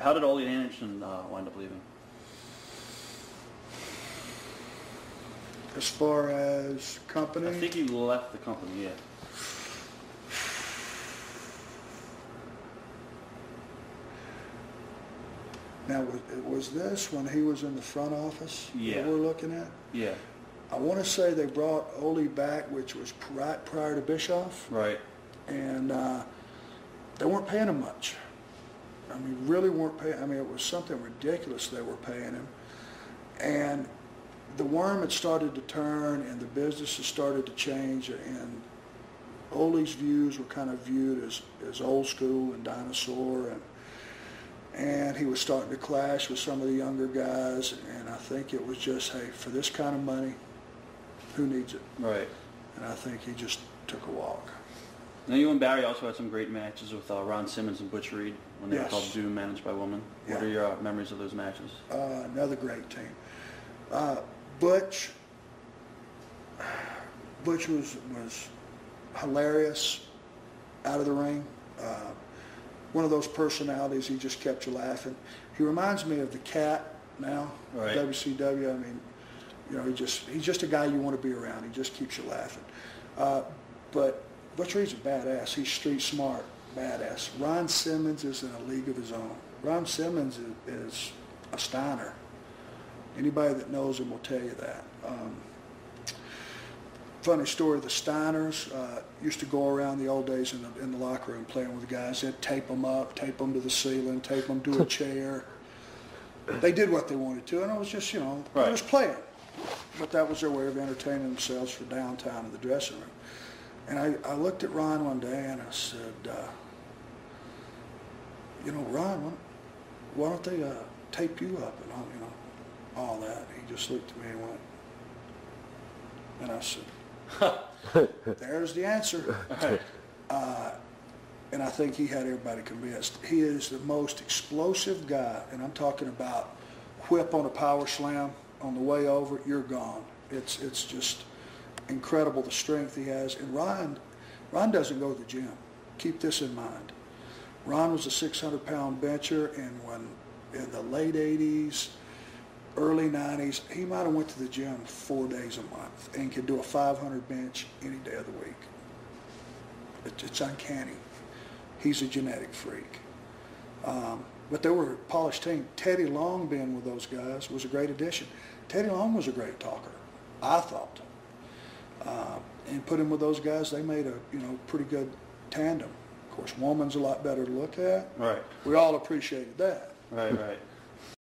How did Arn Anderson wind up leaving? As far as company? I think he left the company, yeah. Now, was this when he was in the front office that we're looking at? Yeah. I want to say they brought Ole back, which was right prior to Bischoff. Right. And they weren't paying him much. I mean, really weren't paying. I mean, it was something ridiculous they were paying him. And the worm had started to turn, and the business had started to change, and Ole's views were kind of viewed as old school and dinosaur, and he was starting to clash with some of the younger guys, and I think it was just, hey, for this kind of money, who needs it? Right. And I think he just took a walk. Now, you and Barry also had some great matches with Ron Simmons and Butch Reed when they were called Doom, managed by Woman. What are your memories of those matches? Another great team. Butch was hilarious out of the ring. One of those personalities, he just kept you laughing. He reminds me of the Cat now, right. WCW. I mean, you know, he's just a guy you want to be around. He just keeps you laughing. But Butch Reed's a badass. He's street smart, badass. Ron Simmons is in a league of his own. Ron Simmons is a Steiner. Anybody that knows him will tell you that. Funny story, the Stieners used to go around the old days in the locker room playing with the guys. They'd tape them up, tape them to the ceiling, tape them to a chair. They did what they wanted to, and it was just, you know, they was playing. But that was their way of entertaining themselves for downtime in the dressing room. And I looked at Ron one day and I said, you know, Ron, why don't they tape you up and all, you know, all that? He just looked at me and went, and I said, there's the answer. And I think he had everybody convinced. He is the most explosive guy, and I'm talking about whip on a power slam on the way over, you're gone. It's just incredible the strength he has. And Ron doesn't go to the gym. Keep this in mind. Ron was a 600-pound bencher, and when in the late 80s, early 90s, he might have went to the gym 4 days a month and could do a 500 bench any day of the week. It's uncanny. He's a genetic freak. But they were a polished team. Teddy Long being with those guys was a great addition. Teddy Long was a great talker, I thought. And put him with those guys, they made a pretty good tandem. Of course, Woman's a lot better to look at. Right. We all appreciated that. Right.